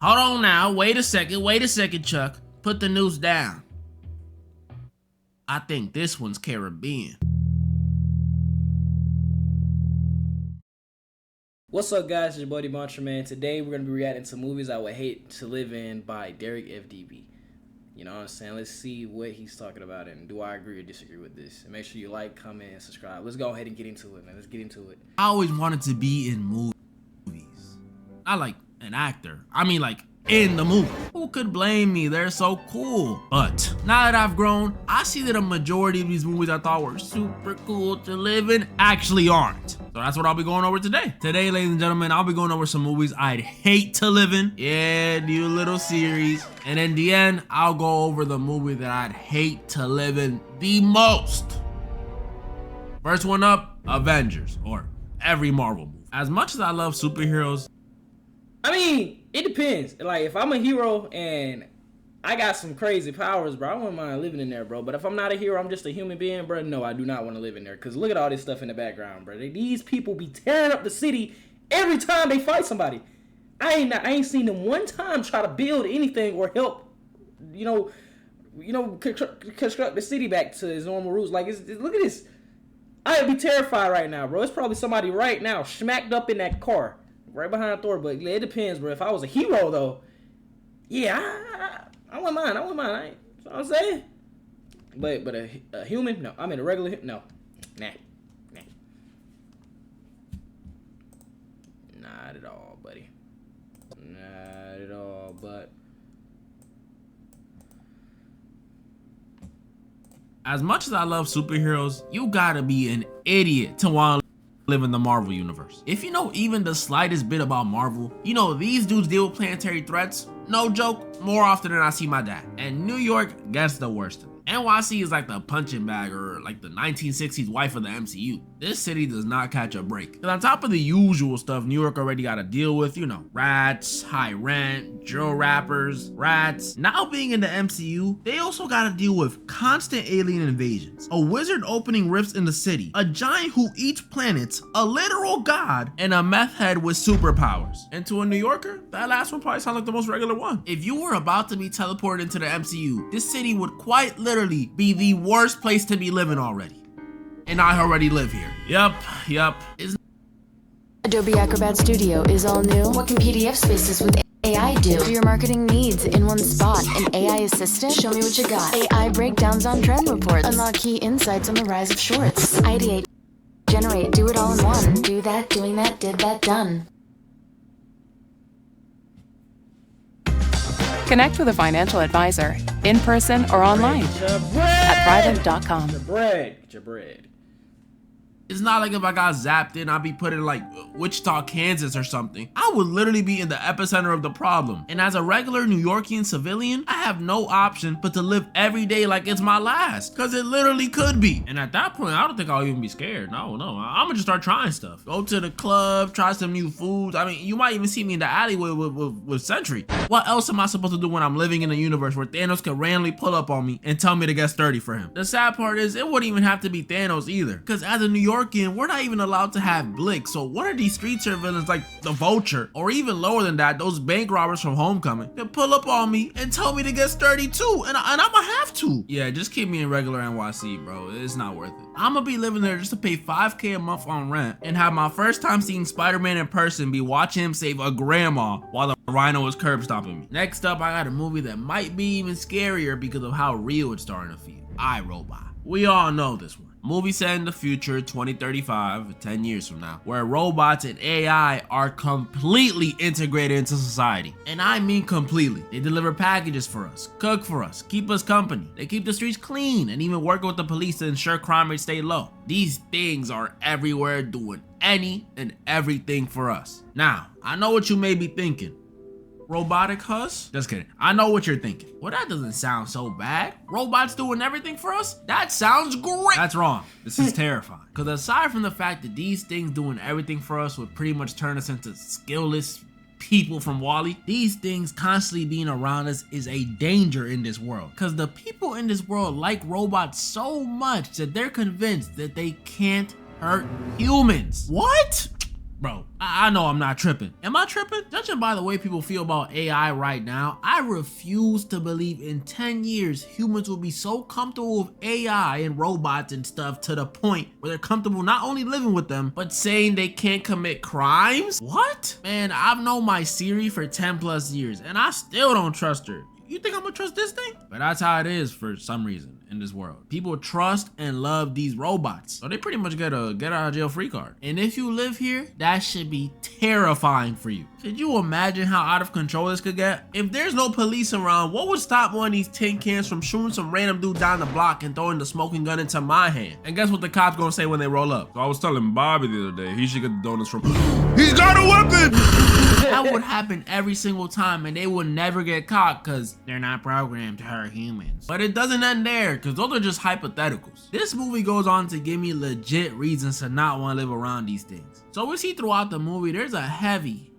Hold on now, wait a second, Chuck. Put the noose down. I think this one's Caribbean. What's up, guys? It's your boy DmantraTv. Today we're gonna be reacting to movies I would hate to live in by Derek FDB. You know what I'm saying? Let's see what he's talking about and do I agree or disagree with this. And make sure you like, comment, and subscribe. Let's go ahead and get into it, man. Let's get into it. I always wanted to be in movies. Not like an actor. I mean like in the movie. Who could blame me? They're so cool. But now that I've grown, I see that a majority of these movies I thought were super cool to live in actually aren't. So that's what I'll be going over today. Today, ladies and gentlemen, I'll be going over some movies I'd hate to live in. Yeah, new little series. And in the end, I'll go over the movie that I'd hate to live in the most. First one up, Avengers, or every Marvel movie. As much as I love superheroes, I mean, it depends. Like, if I'm a hero and I got some crazy powers, bro, I wouldn't mind living in there, bro. But if I'm not a hero, I'm just a human being, bro, no, I do not want to live in there. Because look at all this stuff in the background, bro. These people be tearing up the city every time they fight somebody. I ain't seen them one time try to build anything or help, construct the city back to its normal roots. Like, look at this. I'd be terrified right now, bro. It's probably somebody right now smacked up in that car. Right behind Thor, but it depends, bro. If I was a hero, though, yeah, I wouldn't mind. You know what I'm saying? But a human, no. I mean, a regular, no. Nah. Not at all, buddy. Not at all, but... as much as I love superheroes, you gotta be an idiot to want to live in the Marvel universe. If you know even the slightest bit about Marvel, you know these dudes deal with planetary threats, no joke, more often than I see my dad. And New York gets the worst of it. NYC is like the punching bag or like the 1960s wife of the MCU. This city does not catch a break. And on top of the usual stuff New York already got to deal with, you know, rats, high rent, drill rappers, rats. Now being in the MCU, they also got to deal with constant alien invasions, a wizard opening rifts in the city, a giant who eats planets, a literal god, and a meth head with superpowers. And to a New Yorker, that last one probably sounds like the most regular one. If you were about to be teleported into the MCU, this city would quite literally be the worst place to be living already. And I already live here. Yup. Adobe Acrobat Studio is all new. What can PDF spaces with AI do? For your marketing needs in one spot. An AI assistant? Show me what you got. AI breakdowns on trend reports. Unlock key insights on the rise of shorts. Ideate, generate, do it all in one. Do that, doing that, did that, done. Connect with a financial advisor in person or online at Thrivent.com. Get your bread. It's not like if I got zapped in, I'd be put in like Wichita, Kansas or something. I would literally be in the epicenter of the problem. And as a regular New Yorkian civilian, I have no option but to live every day like it's my last. Cause it literally could be. And at that point, I don't think I'll even be scared. No. I'm gonna just start trying stuff. Go to the club, try some new foods. I mean, you might even see me in the alleyway with Sentry. What else am I supposed to do when I'm living in a universe where Thanos could randomly pull up on me and tell me to get sturdy for him? The sad part is, it wouldn't even have to be Thanos either. Cause as a New Yorker, we're not even allowed to have Blick, so one of these street tier villains like the Vulture, or even lower than that, those bank robbers from Homecoming, can pull up on me and tell me to get sturdy too, and I'ma have to. Yeah, just keep me in regular NYC, bro. It's not worth it. I'ma be living there just to pay $5K a month on rent and have my first time seeing Spider-Man in person be watching him save a grandma while the Rhino is curb stomping me. Next up, I got a movie that might be even scarier because of how real it's starting to feel. iRobot. We all know this one. Movie set in the future, 2035, 10 years from now, where robots and AI are completely integrated into society. And I mean completely. They deliver packages for us, cook for us, keep us company. They keep the streets clean and even work with the police to ensure crime rates stay low. These things are everywhere doing any and everything for us. Now, I know what you may be thinking. Robotic Hus? Just kidding. I know what you're thinking. Well, that doesn't sound so bad. Robots doing everything for us? That sounds great. That's wrong. This is terrifying. Because aside from the fact that these things doing everything for us would pretty much turn us into skillless people from WALL-E, these things constantly being around us is a danger in this world. Because the people in this world like robots so much that they're convinced that they can't hurt humans. What? Bro, I know I'm not tripping. Am I tripping? Judging by the way people feel about AI right now, I refuse to believe in 10 years humans will be so comfortable with AI and robots and stuff to the point where they're comfortable not only living with them, but saying they can't commit crimes? What? Man, I've known my Siri for 10 plus years and I still don't trust her. You think I'm gonna trust this thing? But that's how it is for some reason in this world. People trust and love these robots. So they pretty much get a get out of jail free card. And if you live here, that should be terrifying for you. Could you imagine how out of control this could get? If there's no police around, what would stop one of these tin cans from shooting some random dude down the block and throwing the smoking gun into my hand? And guess what the cops gonna say when they roll up? So I was telling Bobby the other day, he should get the donuts from He's got a weapon! That would happen every single time and they would never get caught because they're not programmed to hurt humans. But it doesn't end there because those are just hypotheticals. This movie goes on to give me legit reasons to not want to live around these things. So we see throughout the movie there's a heavy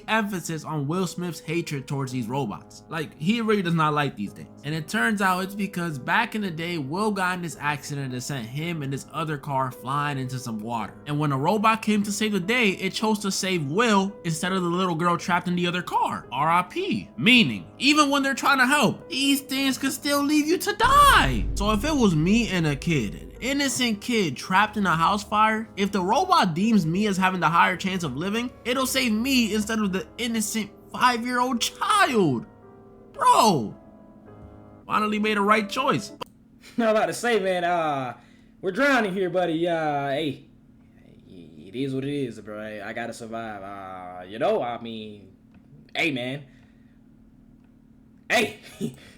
emphasis on Will Smith's hatred towards these robots. Like, he really does not like these things. And it turns out it's because back in the day, Will got in this accident that sent him and this other car flying into some water. And when a robot came to save the day, it chose to save Will instead of the little girl trapped in the other car. RIP. Meaning, even when they're trying to help, these things could still leave you to die. So if it was me and a kid, innocent kid trapped in a house fire, if the robot deems me as having the higher chance of living, it'll save me instead of the innocent 5-year-old child. Bro, finally made a right choice. I'm about to say, man, we're drowning here, buddy. Hey, it is what it is, bro. I gotta survive. You know, I mean, hey, man. Hey.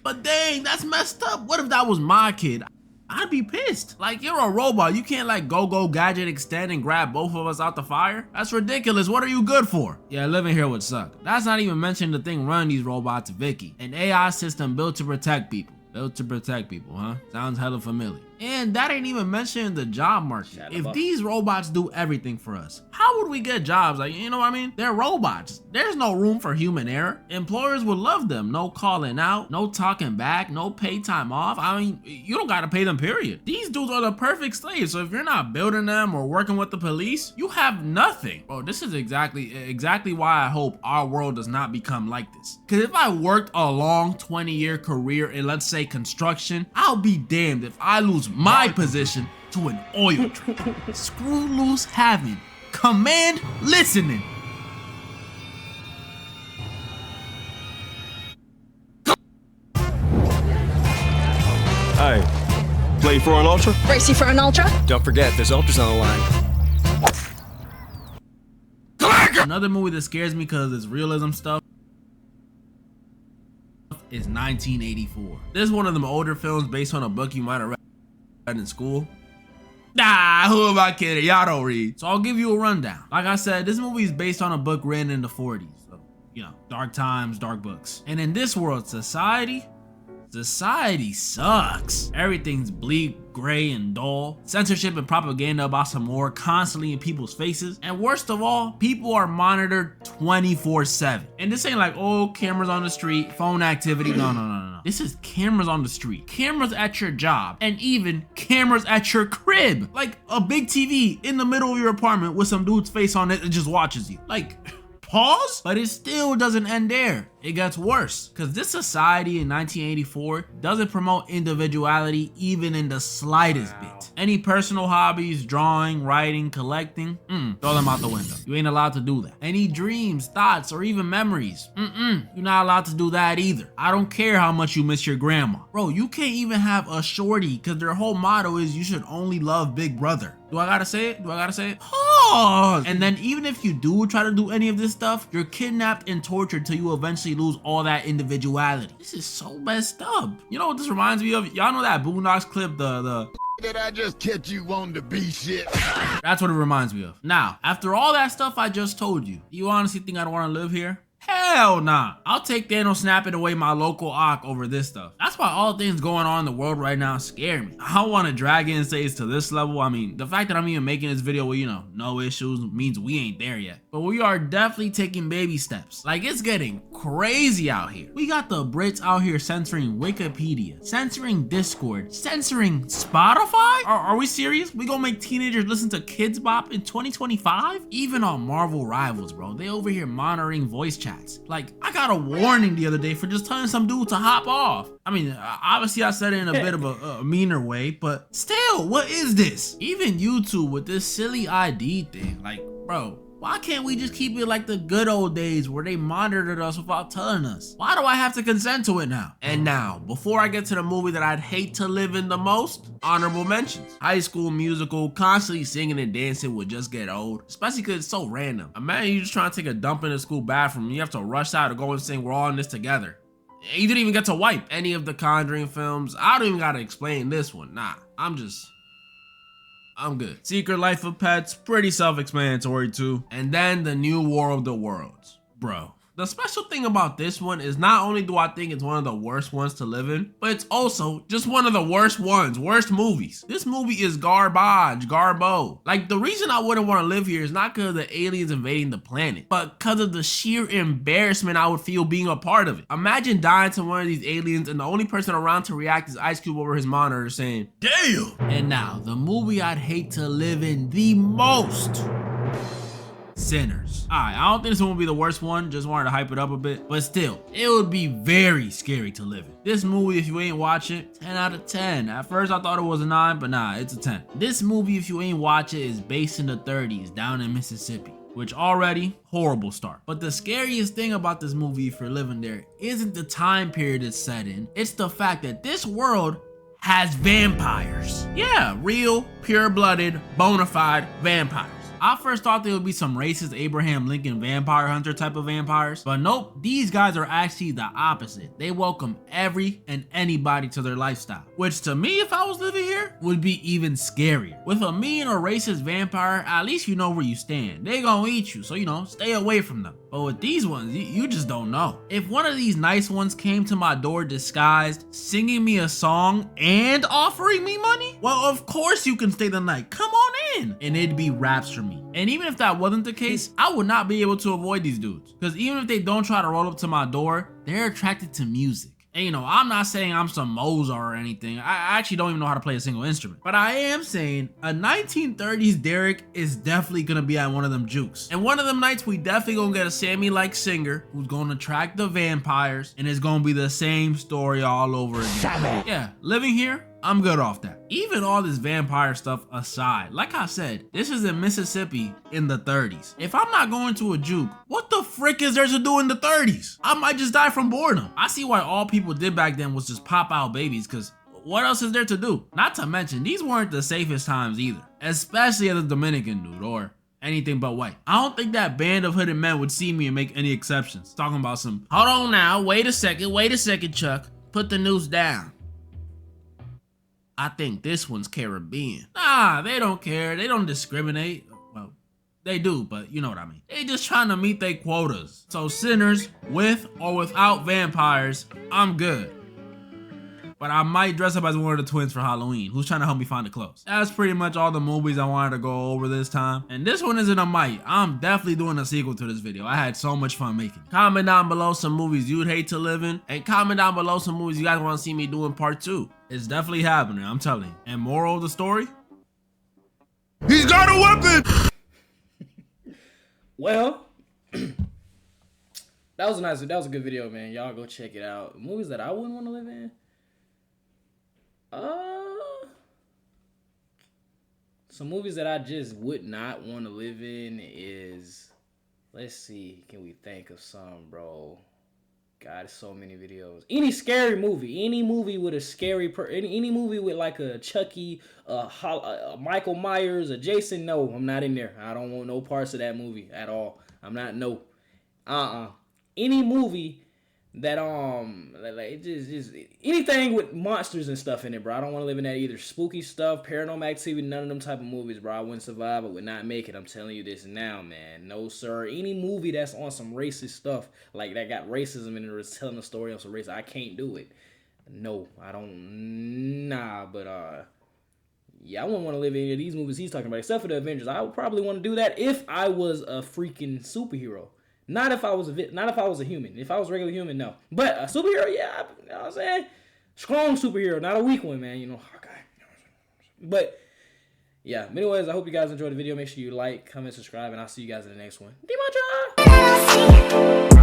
But dang, that's messed up. What if that was my kid? I'd be pissed. Like, you're a robot. You can't like go gadget extend and grab both of us out the fire. That's ridiculous. What are you good for? Yeah, living here would suck. That's not even mentioning the thing running these robots, Vicky. An AI system built to protect people. Built to protect people, huh? Sounds hella familiar. And that ain't even mentioning the job market. If these robots do everything for us, how would we get jobs? Like, you know what I mean? They're robots. There's no room for human error. Employers would love them. No calling out, no talking back, no paid time off. I mean, you don't gotta pay them, period. These dudes are the perfect slaves. So if you're not building them or working with the police, you have nothing. Bro, this is exactly why I hope our world does not become like this. Cause if I worked a long 20-year career in, let's say, construction, I'll be damned if I lose my position to an oil truck. Screw loose having. Command listening. Hey, play for an ultra? Race you for an ultra? Don't forget, there's ultras on the line. Another movie that scares me because it's realism stuff is 1984. This is one of them older films based on a book you might have read in school. Nah, who am I kidding? Y'all don't read. So I'll give you a rundown. Like I said, this movie is based on a book written in the 40s. So, you know, dark times, dark books. And in this world, society sucks. Everything's bleak, gray, and dull. Censorship and propaganda about some war constantly in people's faces. And worst of all, people are monitored 24/7. And this ain't like, oh, cameras on the street, phone activity. No. This is cameras on the street, cameras at your job, and even cameras at your crib. Like a big TV in the middle of your apartment with some dude's face on it that just watches you. Like, pause? But it still doesn't end there. It gets worse, because this society in 1984 doesn't promote individuality even in the slightest bit. Any personal hobbies, drawing, writing, collecting, throw them out the window. You ain't allowed to do that. Any dreams, thoughts, or even memories, you're not allowed to do that either. I don't care how much you miss your grandma. Bro, you can't even have a shorty, because their whole motto is you should only love Big Brother. Do I gotta say it? Pause! And then even if you do try to do any of this stuff, you're kidnapped and tortured till you eventually lose all that individuality. This is so messed up. You know what this reminds me of? Y'all know that Boondocks clip, the Did I just catch you wanting to be shit? That's what it reminds me of. Now, after all that stuff I just told you, do you honestly think I'd want to live here? Hell nah. I'll take Thanos snapping away my local Ock over this stuff. That's why all things going on in the world right now scare me. I don't want to drag in states to this level. I mean, the fact that I'm even making this video with, no issues means we ain't there yet. But we are definitely taking baby steps. Like, it's getting crazy out here. We got the Brits out here censoring Wikipedia, censoring Discord, censoring Spotify? Are we serious? We gonna make teenagers listen to Kids Bop in 2025? Even on Marvel Rivals, bro, they over here monitoring voice chats. Like, I got a warning the other day for just telling some dude to hop off. I mean, obviously I said it in a bit of a meaner way, but still, what is this? Even YouTube with this silly ID thing, like, bro, why can't we just keep it like the good old days where they monitored us without telling us? Why do I have to consent to it now? And now, before I get to the movie that I'd hate to live in the most, honorable mentions. High School Musical, constantly singing and dancing would just get old, especially because it's so random. Imagine you just trying to take a dump in the school bathroom and you have to rush out to go and sing We're All in This Together. You didn't even get to wipe any of the Conjuring films. I don't even gotta explain this one. Nah, I'm good. Secret Life of Pets, pretty self-explanatory too. And then The New War of the Worlds. Bro, the special thing about this one is not only do I think it's one of the worst ones to live in, but it's also just one of the worst ones, worst movies. This movie is garbage, garbo. Like, the reason I wouldn't want to live here is not because of the aliens invading the planet, but because of the sheer embarrassment I would feel being a part of it. Imagine dying to one of these aliens and the only person around to react is Ice Cube over his monitor saying, "Damn!" And now, the movie I'd hate to live in the most. Sinners. Alright, I don't think this one will be the worst one, just wanted to hype it up a bit, but still, it would be very scary to live in. This movie, if you ain't watch it, 10 out of 10. At first I thought it was a 9, but nah, it's a 10. This movie, if you ain't watch it, is based in the 30s, down in Mississippi, which already, horrible start. But the scariest thing about this movie, if you're living there, isn't the time period it's set in, it's the fact that this world has vampires. Yeah, real, pure-blooded, bona fide vampires. I first thought they would be some racist Abraham Lincoln vampire hunter type of vampires, but nope, these guys are actually the opposite. They welcome every and anybody to their lifestyle, which to me, if I was living here, would be even scarier. With a mean or racist vampire, at least you know where you stand. They gonna eat you, so stay away from them. But with these ones, you just don't know. If one of these nice ones came to my door disguised, singing me a song and offering me money, well, of course you can stay the night. Come on in. And it'd be raps for me. And even if that wasn't the case, I would not be able to avoid these dudes. Because even if they don't try to roll up to my door, they're attracted to music. And I'm not saying I'm some Mozart or anything. I actually don't even know how to play a single instrument. But I am saying a 1930s Derek is definitely gonna be at one of them jukes. And one of them nights we definitely gonna get a Sammy-like singer who's gonna attract the vampires, and it's gonna be the same story all over again. Sammy. Yeah, living here, I'm good off that. Even all this vampire stuff aside, like I said, this is in Mississippi in the 30s. If I'm not going to a juke, what the frick is there to do in the 30s? I might just die from boredom. I see why all people did back then was just pop out babies, because what else is there to do? Not to mention, these weren't the safest times either, especially as a Dominican dude or anything but white. I don't think that band of hooded men would see me and make any exceptions. Talking about some, hold on now, wait a second, Chuck, put the noose down. I think this one's Caribbean. Nah, they don't care. They don't discriminate. Well, they do, but you know what I mean. They just trying to meet their quotas. So Sinners, with or without vampires, I'm good. But I might dress up as one of the twins for Halloween. Who's trying to help me find the clothes? That's pretty much all the movies I wanted to go over this time. And this one isn't a might. I'm definitely doing a sequel to this video. I had so much fun making it. Comment down below some movies you'd hate to live in. And comment down below some movies you guys want to see me do in part 2. It's definitely happening, I'm telling you. And moral of the story? He's got a weapon! Well, that was a good video, man. Y'all go check it out. Movies that I wouldn't want to live in. Some movies that I just would not want to live in is, let's see, can we think of some, bro? God, there's so many videos. Any scary movie, any movie with a scary any movie with like a Chucky, a Michael Myers, a Jason. No, I'm not in there. I don't want no parts of that movie at all. I'm not, no. Any movie that like just anything with monsters and stuff in it, bro. I don't want to live in that either. Spooky stuff, paranormal activity, none of them type of movies, bro. I wouldn't survive. I would not make it. I'm telling you this now, man. No, sir. Any movie that's on some racist stuff, like that got racism in it, or is telling a story on some race, I can't do it. No, I don't. Nah, but yeah, I wouldn't want to live in any of these movies he's talking about, except for the Avengers. I would probably want to do that if I was a freaking superhero. Not if I was a human. If I was a regular human, no. But a superhero, yeah, you know what I'm saying? Strong superhero, not a weak one, man. You know, okay. But yeah, anyways, I hope you guys enjoyed the video. Make sure you like, comment, subscribe, and I'll see you guys in the next one. DmantraTv!